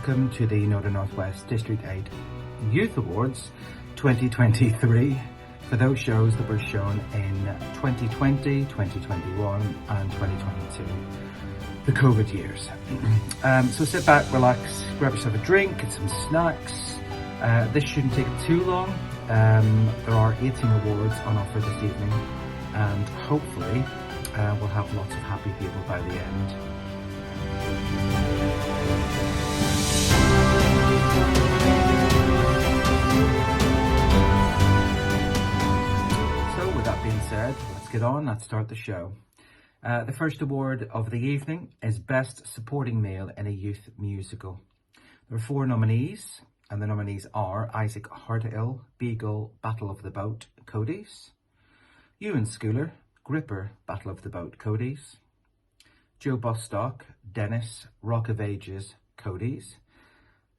welcome to the NODA Northwest District 8 Youth Awards 2023 for those shows that were shown in 2020, 2021 and 2022, the COVID years. So sit back, relax, grab yourself a drink, get some snacks. This shouldn't take too long. There are 18 awards on offer this evening, and hopefully we'll have lots of happy people by the end. So with that being said, let's get on, let's start the show. The first award of the evening is Best Supporting Male in a Youth Musical. There are 4 nominees, and the nominees are Isaac Hartill, Beagle, Battle of the Boat, Cody's; Ewan Schooler, Gripper, Battle of the Boat, Cody's; Joe Bostock, Dennis, Rock of Ages, Cody's;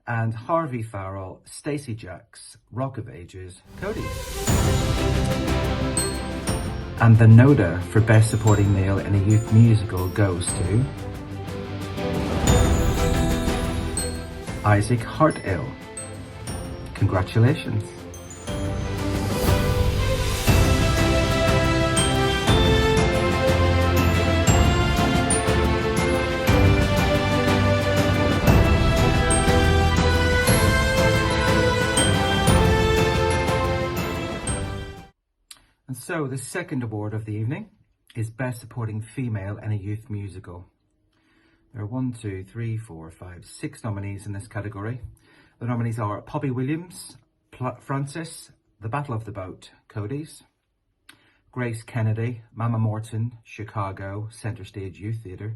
and Harvey Farrell, Stacey Jacks, Rock of Ages, Cody's. And the NODA for Best Supporting Male in a Youth Musical goes to Isaac Hartill. Congratulations. And so the second award of the evening is Best Supporting Female in a Youth Musical. There are 6 nominees in this category. The nominees are Poppy Williams, Frances, The Battle of the Boat, Cody's; Grace Kennedy, Mama Morton, Chicago, Centre Stage Youth Theatre;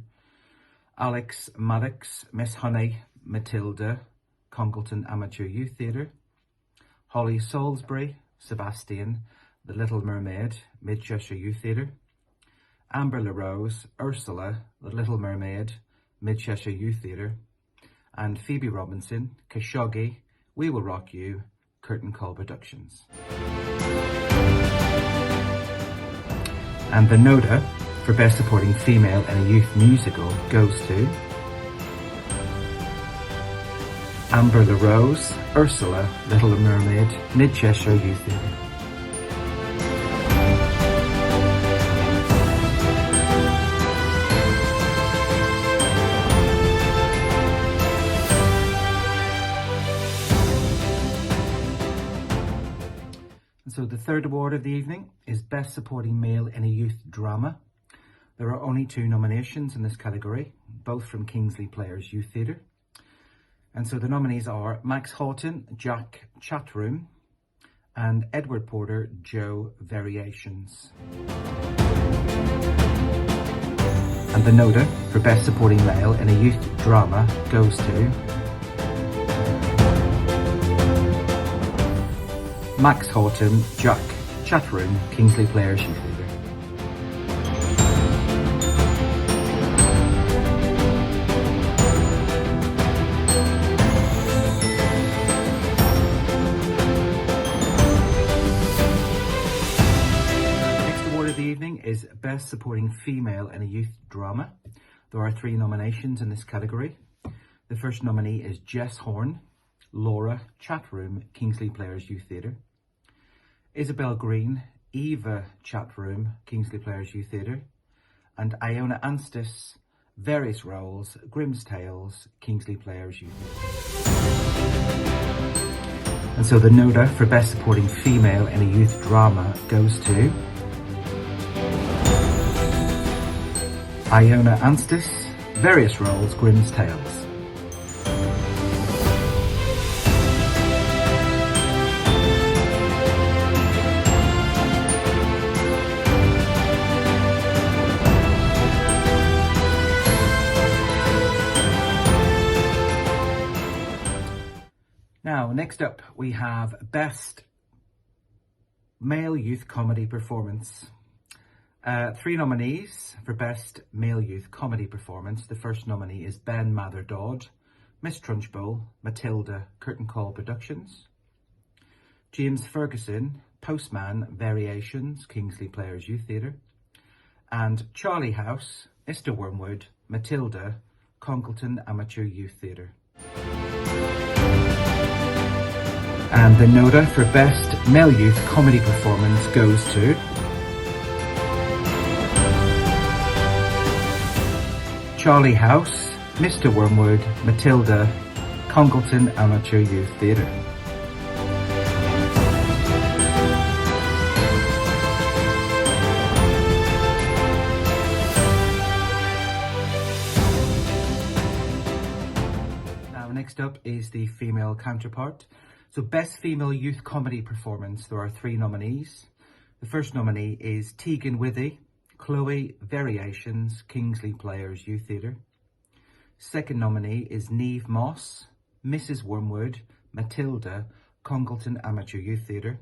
Alex Maddox, Miss Honey, Matilda, Congleton Amateur Youth Theatre; Holly Salisbury, Sebastian, The Little Mermaid, Mid Cheshire Youth Theatre; Amber LaRose, Ursula, The Little Mermaid, Mid Cheshire Youth Theatre; and Phoebe Robinson, Khashoggi, We Will Rock You, Curtain Call Productions. And the NODA for Best Supporting Female in a Youth Musical goes to Amber LaRose, Ursula, Little Mermaid, Mid Cheshire Youth Theatre. So the third award of the evening is Best Supporting Male in a Youth Drama. There are only 2 nominations in this category, both from Kingsley Players Youth Theatre. And so the nominees are Max Houghton, Jack Chatroom, and Edward Porter, Joe Variations. And the NODA for Best Supporting Male in a Youth Drama goes to Max Houghton, Jack Chatroom, Kingsley Players Youth Theatre. Next award of the evening is Best Supporting Female in a Youth Drama. There are 3 nominations in this category. The first nominee is Jess Horn, Laura, Chatroom, Kingsley Players Youth Theatre; Isabel Green, Eva, Chatroom, Kingsley Players Youth Theatre; and Iona Anstis, Various Roles, Grimm's Tales, Kingsley Players Youth Theatre. And so the NODA for Best Supporting Female in a Youth Drama goes to Iona Anstis, Various Roles, Grimm's Tales. Now, next up, we have Best Male Youth Comedy Performance. 3 nominees for Best Male Youth Comedy Performance. The first nominee is Ben Mather Dodd, Miss Trunchbull, Matilda, Curtain Call Productions; James Ferguson, Postman, Variations, Kingsley Players Youth Theatre; and Charlie House, Mr. Wormwood, Matilda, Congleton Amateur Youth Theatre. And the NODA for Best Male Youth Comedy Performance goes to Charlie House, Mr. Wormwood, Matilda, Congleton Amateur Youth Theatre. Now next up is the female counterpart. So Best Female Youth Comedy Performance, there are 3 nominees. The first nominee is Tegan Withy, Chloe, Variations, Kingsley Players Youth Theatre. Second nominee is Neve Moss, Mrs. Wormwood, Matilda, Congleton Amateur Youth Theatre.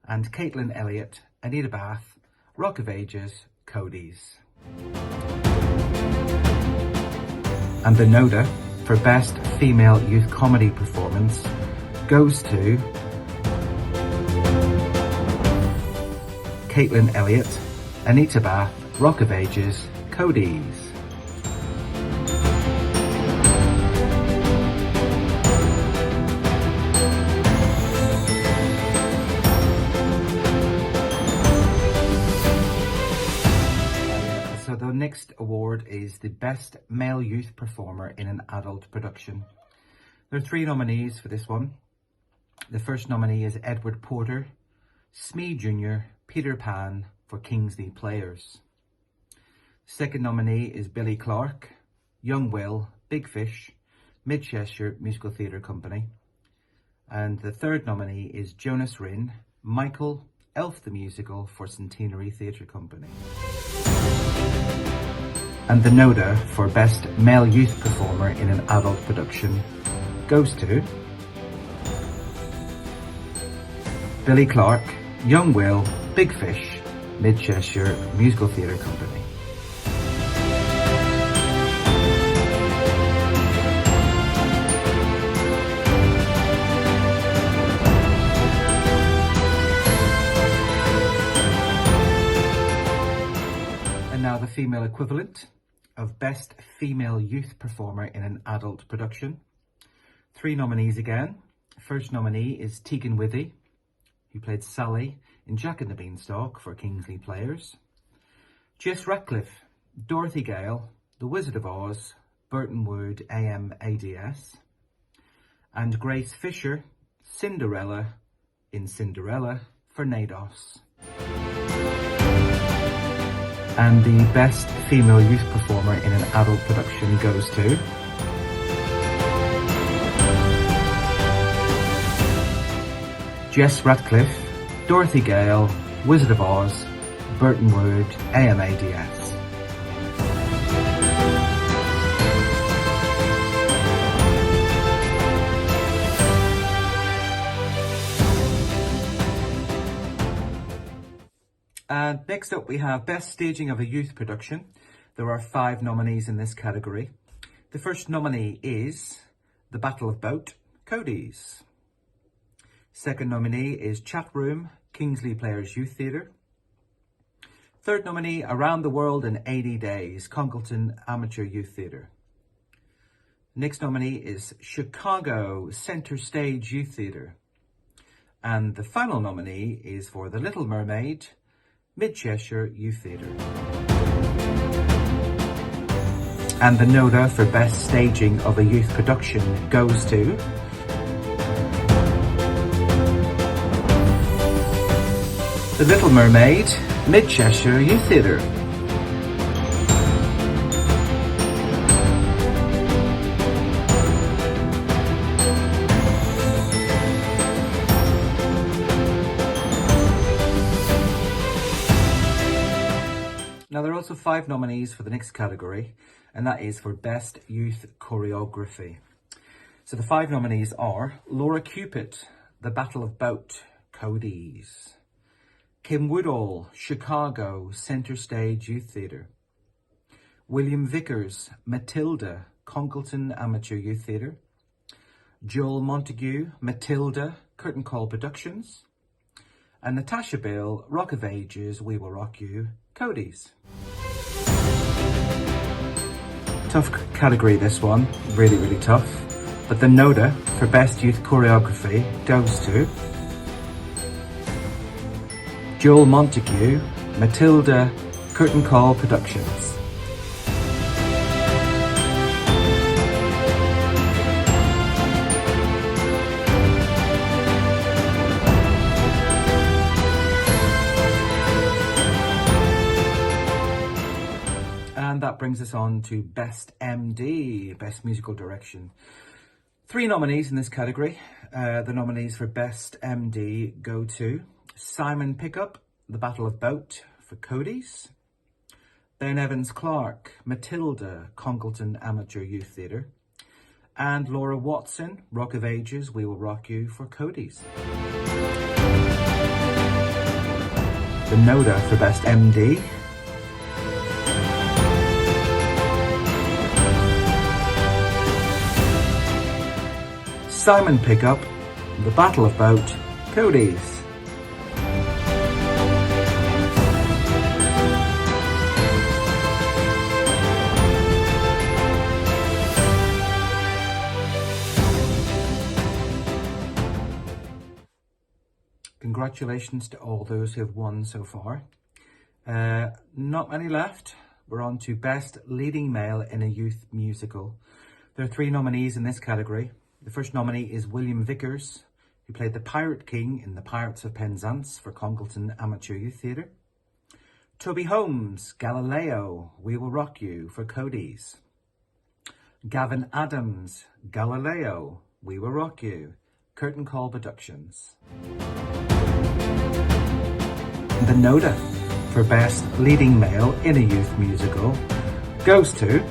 And Caitlin Elliott, Anita Bath, Rock of Ages, Cody's. And the NODA for Best Female Youth Comedy Performance goes to Caitlin Elliott, Anita Bath, Rock of Ages, Cody's. So the next award is the Best Male Youth Performer in an Adult Production. There are 3 nominees for this one. The first nominee is Edward Porter, Smee Jr., Peter Pan for Kingsley Players. Second nominee is Billy Clark, Young Will, Big Fish, Mid Cheshire Musical Theatre Company. And the third nominee is Jonas Rinn, Michael, Elf the Musical for Centenary Theatre Company. And the NODA for Best Male Youth Performer in an Adult Production goes to Billy Clark, Young Will, Big Fish, Mid Cheshire Musical Theatre Company. And now the female equivalent of Best Female Youth Performer in an Adult Production. 3 nominees again. First nominee is Tegan Withy, who played Sally in Jack and the Beanstalk for Kingsley Players. Jess Ratcliffe, Dorothy Gale, The Wizard of Oz, Burton Wood AMADS. And Grace Fisher, Cinderella in Cinderella for NADOS. And the Best Female Youth Performer in an Adult Production goes to Jess Ratcliffe, Dorothy Gale, Wizard of Oz, Burton Wood, AMADS. And next up we have Best Staging of a Youth Production. There are 5 nominees in this category. The first nominee is The Battle of Boat, Cody's. Second nominee is Chat Room, Kingsley Players Youth Theatre. Third nominee, Around the World in 80 Days, Congleton Amateur Youth Theatre. Next nominee is Chicago Centre Stage Youth Theatre. And the final nominee is for The Little Mermaid, Mid Cheshire Youth Theatre. And the NODA for Best Staging of a Youth Production goes to The Little Mermaid, Mid Cheshire Youth Theatre. Now there are also 5 nominees for the next category, and that is for Best Youth Choreography. So the 5 nominees are Laura Cupid, The Battle of Boat, Cody's. Kim Woodall, Chicago Centre Stage Youth Theatre. William Vickers, Matilda, Congleton Amateur Youth Theatre. Joel Montague, Matilda, Curtain Call Productions. And Natasha Bill, Rock of Ages, We Will Rock You, Cody's. Tough category, this one. Really, really tough. but the NODA for Best Youth Choreography goes to Joel Montague, Matilda, Curtain Call Productions. And that brings us on to Best MD, Best Musical Direction. 3 nominees in this category. The nominees for Best MD go to Simon Pickup, The Battle of Boat for Cody's, Ben Evans-Clark, Matilda, Congleton Amateur Youth Theatre, and Laura Watson, Rock of Ages, We Will Rock You for Cody's. The NODA for Best MD. Simon Pickup, The Battle of Boat, Cody's. Congratulations to all those who have won so far. Not many left. We're on to Best Leading Male in a Youth Musical. There are 3 nominees in this category. The first nominee is William Vickers, who played the Pirate King in The Pirates of Penzance for Congleton Amateur Youth Theatre. Toby Holmes, Galileo, We Will Rock You for Cody's. Gavin Adams, Galileo, We Will Rock You, Curtain Call Productions. The NODA for Best Leading Male in a Youth Musical goes to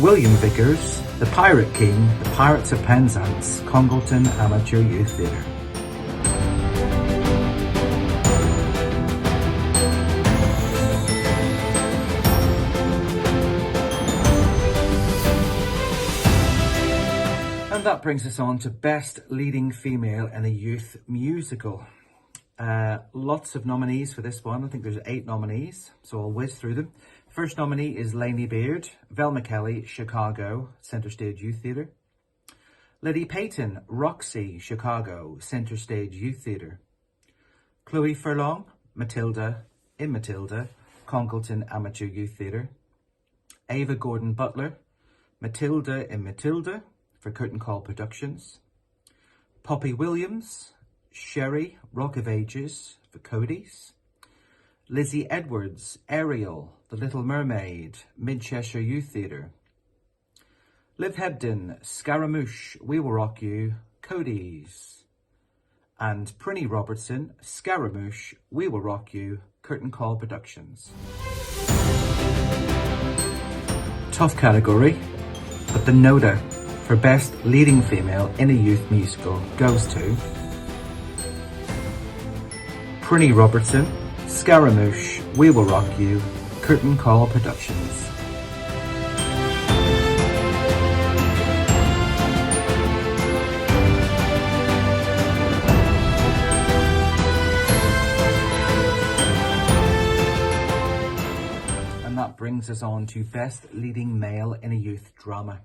William Vickers, The Pirate King, The Pirates of Penzance, Congleton Amateur Youth Theatre. And that brings us on to Best Leading Female in a Youth Musical. Lots of nominees for this one. I think there's 8 nominees, so I'll whiz through them. First nominee is Lainey Beard, Velma Kelly, Chicago, Centre Stage Youth Theatre. Liddy Payton, Roxy, Chicago, Centre Stage Youth Theatre. Chloe Furlong, Matilda, in Matilda, Congleton Amateur Youth Theatre. Ava Gordon Butler, Matilda in Matilda for Curtain Call Productions. Poppy Williams, Sherry, Rock of Ages for Cody's. Lizzie Edwards, Ariel, The Little Mermaid, Mid-Cheshire Youth Theatre. Liv Hebden, Scaramouche, We Will Rock You, Cody's. And Prinny Robertson, Scaramouche, We Will Rock You, Curtain Call Productions. Tough category, but the NODA for Best Leading Female in a Youth Musical goes to Prinny Robertson, Scaramouche, We Will Rock You, Curtain Call Productions. And that brings us on to Best Leading Male in a Youth Drama.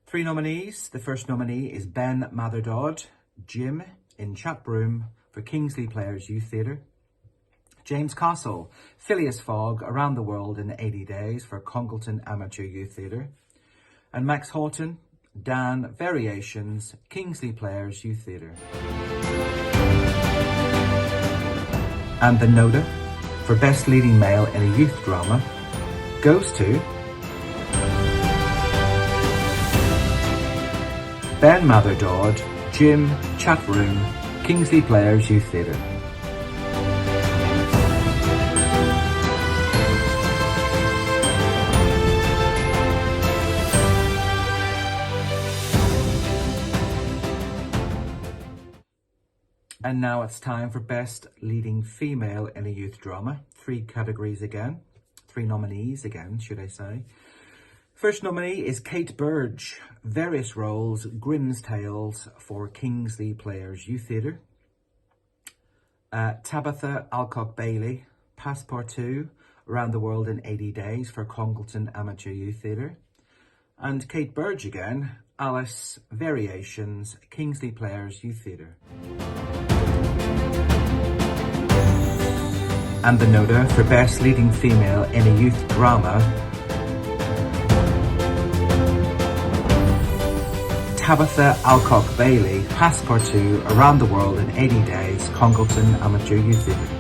3 nominees. The first nominee is Ben Matherdodd, Jim in Chat Room for Kingsley Players Youth Theatre. James Castle, Phileas Fogg, Around the World in 80 Days for Congleton Amateur Youth Theatre. And Max Houghton, Dan, Variations, Kingsley Players Youth Theatre. And the NODA for Best Leading Male in a Youth Drama goes to Ben Matherdodd, Jim, Chat Room, Kingsley Players Youth Theatre. And now it's time for Best Leading Female in a Youth Drama. 3 categories again. 3 nominees again, should I say. First nominee is Kate Burge, Various Roles, Grimm's Tales for Kingsley Players Youth Theatre. Tabitha Alcock Bailey, Passepartout, Around the World in 80 Days for Congleton Amateur Youth Theatre. And Kate Burge again, Alice, Variations, Kingsley Players Youth Theatre. And the NODA for Best Leading Female in a Youth Drama, Tabitha Alcock-Bailey, Passepartout, Around the World in 80 Days, Congleton Amateur Youth Theatre.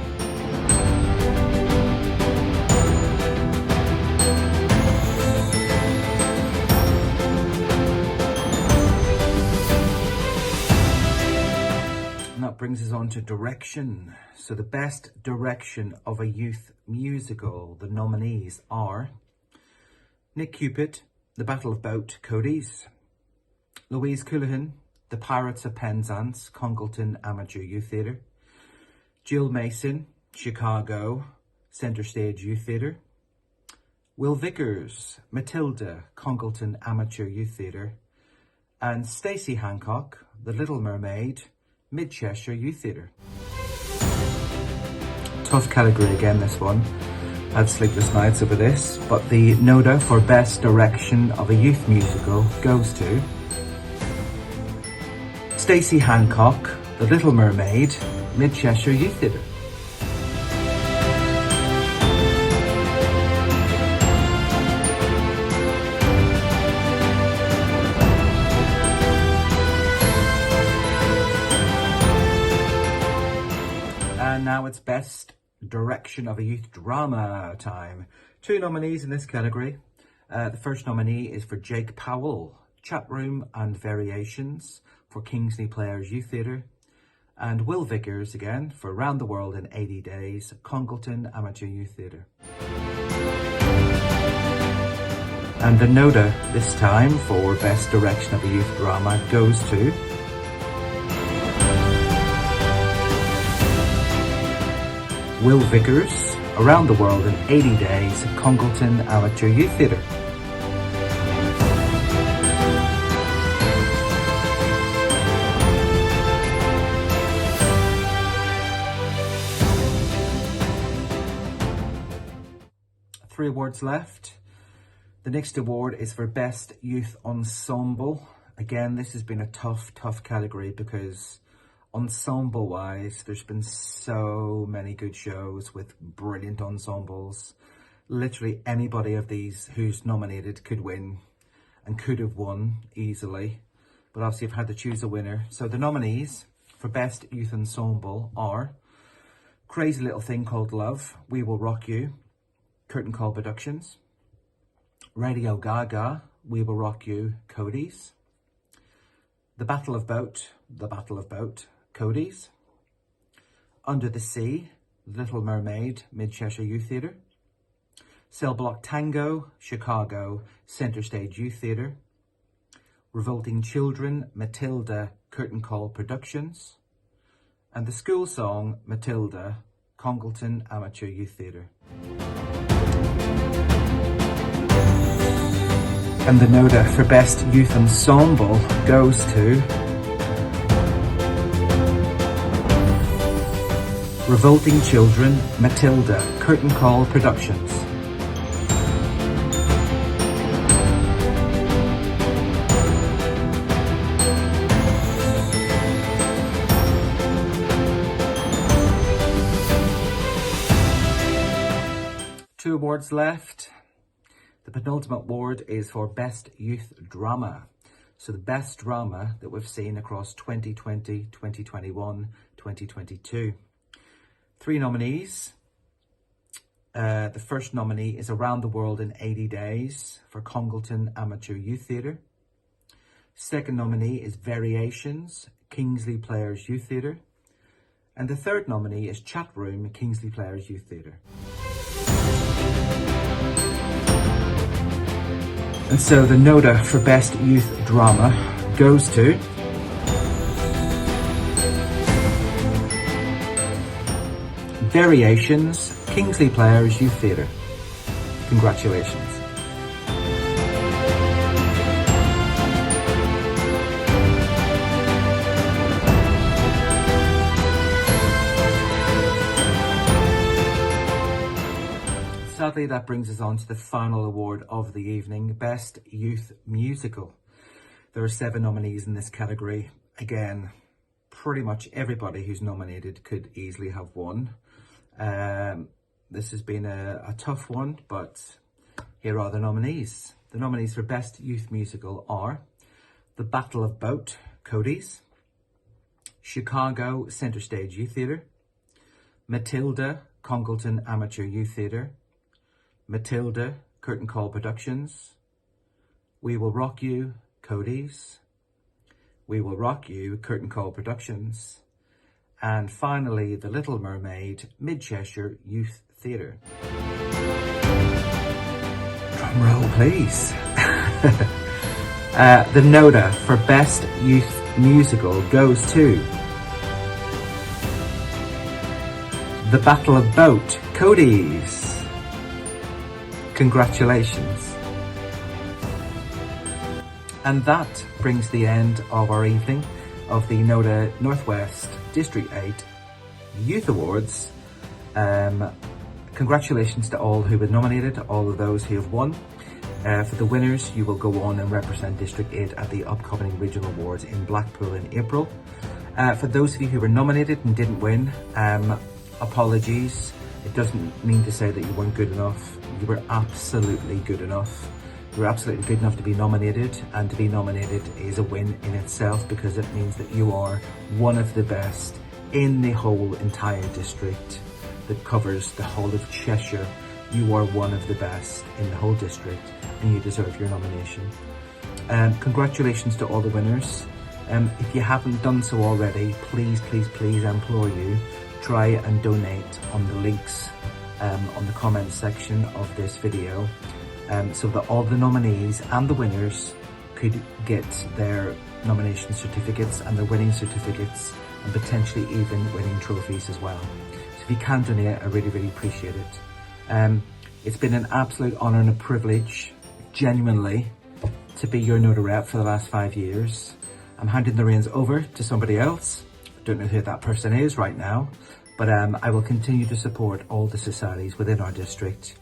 And that brings us on to direction. So the best direction of a youth musical, the nominees are Nick Cupid, The Battle of Boat, Cody's; Louise Coulihan, The Pirates of Penzance, Congleton Amateur Youth Theatre; Jill Mason, Chicago, Centre Stage Youth Theatre; Will Vickers, Matilda, Congleton Amateur Youth Theatre; and Stacey Hancock, The Little Mermaid, Mid Cheshire Youth Theatre. Tough category again, this one. Had sleepless nights over this, but the NODA for Best Direction of a Youth Musical goes to Stacey Hancock, The Little Mermaid, Mid Cheshire Youth Theatre. And now it's Best Direction of a Youth Drama time. 2 nominees in this category. The first nominee is for Jake Powell, Chat Room and Variations for Kingsley Players Youth Theatre, and Will Vickers again for Around the World in 80 Days, Congleton Amateur Youth Theatre. And the NODA this time for Best Direction of a Youth Drama goes to Will Vickers, Around the World in 80 Days, Congleton Amateur Youth Theatre. Three awards left. The next award is for Best Youth Ensemble. Again, this has been a tough category because ensemble-wise, there's been so many good shows with brilliant ensembles. Literally anybody of these who's nominated could win and could have won easily. But obviously I've had to choose a winner. So the nominees for Best Youth Ensemble are Crazy Little Thing Called Love, We Will Rock You, Curtain Call Productions; Radio Gaga, We Will Rock You, Cody's; The Battle of Boat, Cody's; Under the Sea, Little Mermaid, Mid Cheshire Youth Theatre; Cell Block Tango, Chicago, Centre Stage Youth Theatre; Revolting Children, Matilda, Curtain Call Productions; and the school song, Matilda, Congleton Amateur Youth Theatre. And the NODA for Best Youth Ensemble goes to Revolting Children, Matilda, Curtain Call Productions. Two awards left. The penultimate award is for Best Youth Drama. So the best drama that we've seen across 2020, 2021, 2022. 3 nominees. The first nominee is Around the World in 80 Days for Congleton Amateur Youth Theatre. Second nominee is Variations, Kingsley Players Youth Theatre. And the third nominee is Chat Room, Kingsley Players Youth Theatre. And so the NODA for Best Youth Drama goes to Variations, Kingsley Players Youth Theatre. Congratulations. sadly, that brings us on to the final award of the evening, Best Youth Musical. There are 7 nominees in this category. Again, pretty much everybody who's nominated could easily have won. This has been a tough one, but here are the nominees. The nominees for Best Youth Musical are The Battle of Boat, Cody's, Chicago Center Stage Youth Theatre, Matilda, Congleton Amateur Youth Theatre, Matilda, Curtain Call Productions, We Will Rock You, Cody's, We Will Rock You, Curtain Call Productions, and finally The Little Mermaid, Mid-Cheshire Youth Theatre. Drum roll, please. The NODA for Best Youth Musical goes to The Battle of Boat, Cody's. Congratulations. And that brings the end of our evening of the NODA Northwest District 8 Youth Awards. Congratulations to all who were nominated, all of those who have won. For the winners, you will go on and represent District 8 at the upcoming Regional Awards in Blackpool in April. For those of you who were nominated and didn't win, apologies. It doesn't mean to say that you weren't good enough. You were absolutely good enough. You were absolutely good enough to be nominated, and to be nominated is a win in itself because it means that you are one of the best in the whole entire district that covers the whole of Cheshire. You are one of the best in the whole district and you deserve your nomination. Congratulations to all the winners. If you haven't done so already, please, please, please, I implore you, try and donate on the links on the comments section of this video, so that all the nominees and the winners could get their nomination certificates and their winning certificates, and potentially even winning trophies as well. So if you can donate, I really, really appreciate it. It's been an absolute honour and a privilege, genuinely, to be your NODA rep for the last 5 years. I'm handing the reins over to somebody else. I don't know who that person is right now, but I will continue to support all the societies within our district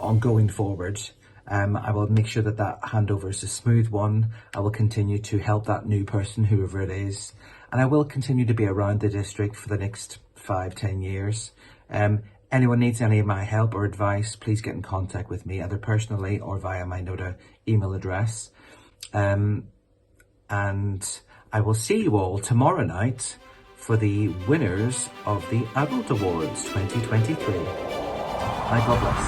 on going forward. I will make sure that that handover is a smooth one. I will continue to help that new person, whoever it is, and I will continue to be around the district for the next 5-10 years. Anyone needs any of my help or advice, please get in contact with me, either personally or via my NODA email address. And I will see you all tomorrow night for the winners of the Adult Awards 2023. My God bless.